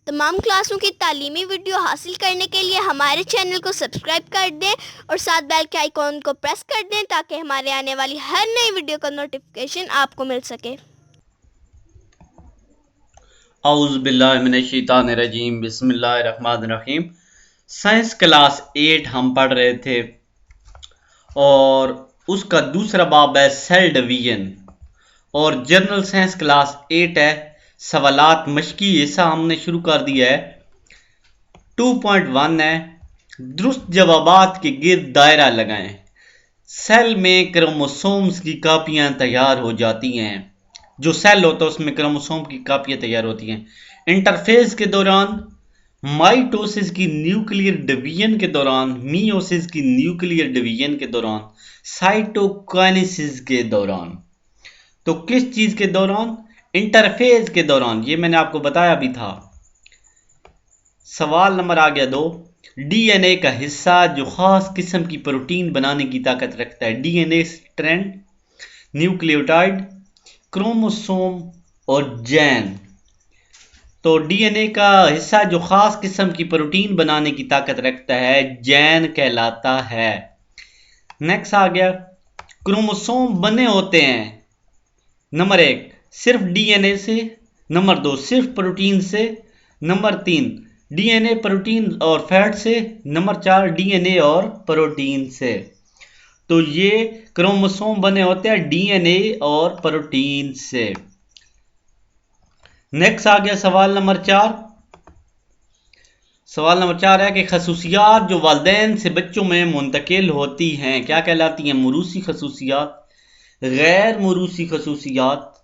तमाम क्लासों की तालीमी वीडियो हासिल करने के लिए हमारे चैनल को सब्सक्राइब कर दें और साथ बेल के आइकॉन को प्रेस कर दें ताकि हमारे आने वाली हर नई वीडियो का नोटिफिकेशन आपको मिल सके। औज़ु बिल्लाहि मिनश्शैतानिर्रजीम बिस्मिल्लाहिर्रहमानिर्रहीम। साइंस क्लास 8 हम पढ़ रहे थे और उसका दूसरा बाब है सेल डिवीजन और जनरल साइंस क्लास 8 है सवालात मश्की हिस्सा हमने शुरू कर दिया है। 2.1 है दुरुस्त जवाबात के गिर्द दायरा लगाएं। सेल में क्रोमोसोम्स की कापियां तैयार हो जाती हैं। जो सेल होता है उसमें क्रोमोसोम की कापियां तैयार होती हैं। इंटरफेज के दौरान, माइटोसिस की न्यूक्लियर डिवीजन के दौरान, मियोसिस की न्यूक्लियर डिवीजन के दौरान, साइटोकाइनेसिस के दौरान। तो किस चीज के दौरान? इंटरफेज के दौरान। ये मैंने आपको बताया भी था। सवाल नंबर आ गया 2। डीएनए का हिस्सा जो खास किस्म की प्रोटीन बनाने की ताकत रखता है। डीएनए स्ट्रैंड, न्यूक्लियोटाइड, क्रोमोसोम और जैन। तो डीएनए का हिस्सा जो खास किस्म की प्रोटीन बनाने की ताकत रखता है जैन कहलाता है। नेक्स्ट आ गया, क्रोमोसोम बने होते हैं नंबर 1 सिर्फ डीएनए से, नंबर 2 सिर्फ प्रोटीन से, नंबर 3 डीएनए प्रोटीन और फैट से, नंबर 4 डीएनए और प्रोटीन से। तो ये क्रोमोसोम बने होते हैं डीएनए और प्रोटीन से। नेक्स्ट आ गया सवाल नंबर 4। सवाल नंबर 4 है कि खसूसियात जो वालिदैन से बच्चों में मुंतकिल होती हैं क्या कहलाती हैं? मुरूसी खसूसियात, गैर मुरूसी खसूसियात,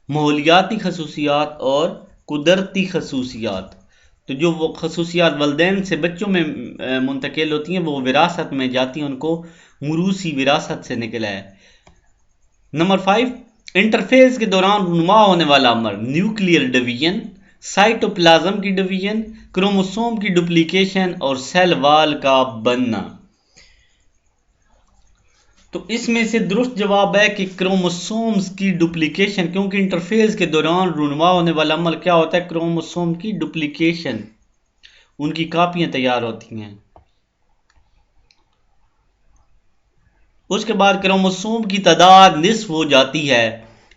माहौलियाती खसूसियात और कुदरती खसूसियात। तो जो वो खसूसियात वालिदैन से बच्चों में मुंतकिल होती हैं वो विरासत में जाती हैं, उनको मुरूसी विरासत से निकला है। नंबर 5 इंटरफेज के दौरान रुनुमा होने वाला अमर, न्यूक्लियर डिवीजन, साइटोप्लाज्म की डिवीजन, क्रोमोसोम की डुप्लीकेशन और सेल वॉल का बनना। तो इसमें से दुरुस्त जवाब है कि क्रोमोसोम्स की डुप्लीकेशन, क्योंकि इंटरफेज के दौरान रुनुमा होने वाला अमल क्या होता है? क्रोमोसोम की डुप्लीकेशन, उनकी कापियां तैयार होती हैं। उसके बाद क्रोमोसोम की तादाद निस्फ हो जाती है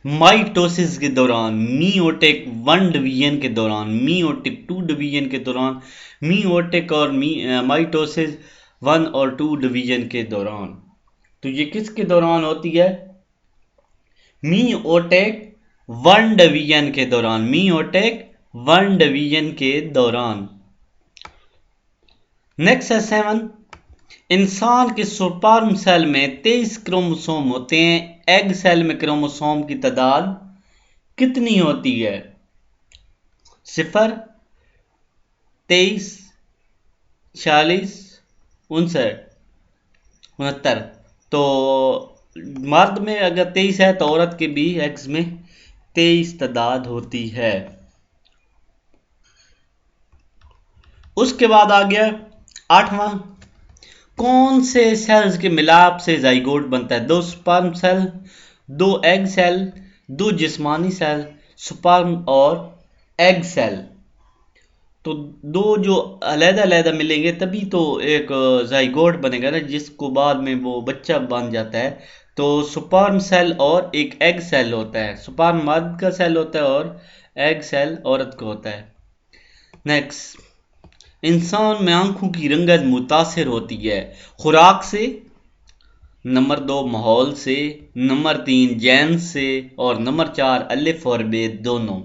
माइटोसिस के दौरान, मीओटिक 1 डिवीजन के दौरान, मीओटिक 2 डिवीजन के दौरान, मीओटिक और माइटोसिस 1 और 2 डिवीजन के दौरान। तो ये किसके दौरान होती है? मीओटिक 1 डिवीजन के दौरान, मीओटिक 1 डिवीजन के दौरान। नेक्स्ट है 7। इंसान के स्पर्म सेल में 23 क्रोमोसोम होते हैं। एग सेल में क्रोमोसोम की तादाद कितनी होती है? 0, 23, 46, 59, 69। तो मर्द में अगर 23 है तो औरत के भी एग्स में 23 तादाद होती है। उसके बाद आ गया 8वां, कौन से सेल्स के मिलाप से जाइगोट बनता है? 2 स्पर्म सेल, 2 एग सेल, 2 जिस्मानी सेल, स्पर्म और एग सेल। तो दो जो अलग-अलग मिलेंगे तभी तो एक जाइगोट बनेगा ना, जिसको बाद में वो बच्चा बन जाता है। तो स्पर्म सेल और एक एग सेल होता है। स्पर्म मर्द का सेल होता है और एग सेल औरत का होता है। नेक्स्ट, इंसान में आंखों की रंगत मुतासिर होती है खुराक से, नंबर 2 माहौल से, नंबर 3 जैन से और नंबर 4 अलिफ और बे दोनों।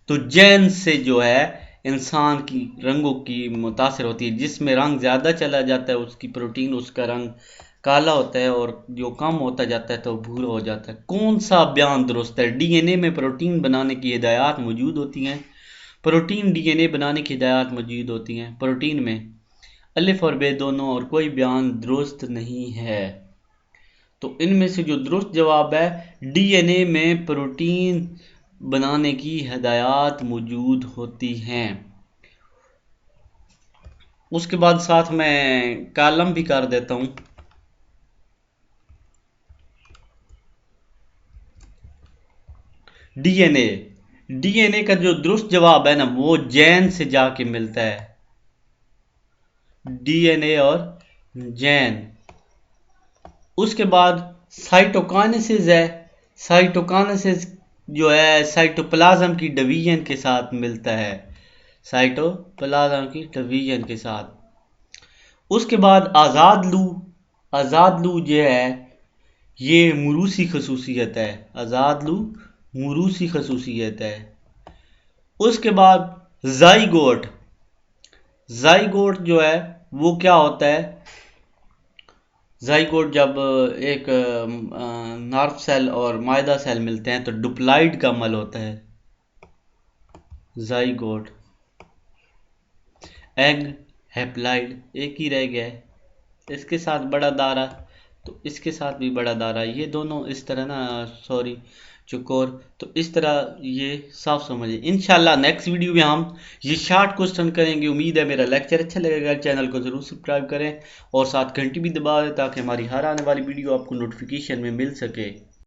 तो जैन से जो है इंसान की रंगों की मुतासिर होती है। जिसमें रंग ज़्यादा चला जाता है उसकी प्रोटीन, उसका रंग काला होता है और जो कम होता जाता है तो भूरा हो जाता है। कौन सा बयान दुरुस्त है? डीएनए में प्रोटीन बनाने की हिदायत मौजूद होती हैं। प्रोटीन डीएनए बनाने की हिदायत मौजूद होती हैं। प्रोटीन में अलिफ और बे दोनों और कोई बयान दुरुस्त नहीं है। तो इनमें से जो दुरुस्त जवाब है डीएनए में प्रोटीन बनाने की हिदायत मौजूद होती हैं। उसके बाद साथ में कॉलम भी कर देता हूं। डीएनए डीएनए का जो दुरुस्त जवाब है ना वो जैन से जाके मिलता है, डीएनए और जैन। उसके बाद साइटोकाइनेसिस है, साइटोकाइनेसिस जो है साइटोप्लाज्म की डिवीजन के साथ मिलता है, साइटोप्लाज्म की डिवीजन के साथ। उसके बाद आज़ाद लू, आज़ाद लू जो है ये मुरूसी खसूसियत है, आज़ाद लू मुरूसी खसूसियत है। उसके बाद जाइगोट, जाइगोट जो है वो क्या होता है, जाइगोट जब एक नर्व सेल और मायदा सेल मिलते हैं तो डुप्लाइड का अमल होता है, जाइगोट। एग हैप्लाइड एक ही रह गया है, इसके साथ बड़ा दायरा, तो इसके साथ भी बड़ा दायरा, ये दोनों इस तरह ना, सॉरी चुकोर, तो इस तरह ये साफ समझिए। इंशाल्लाह नेक्स्ट वीडियो में हम ये शार्ट क्वेश्चन करेंगे। उम्मीद है मेरा लेक्चर अच्छा लगेगा, चैनल को ज़रूर सब्सक्राइब करें और साथ घंटी भी दबा दें ताकि हमारी हर आने वाली वीडियो आपको नोटिफिकेशन में मिल सके।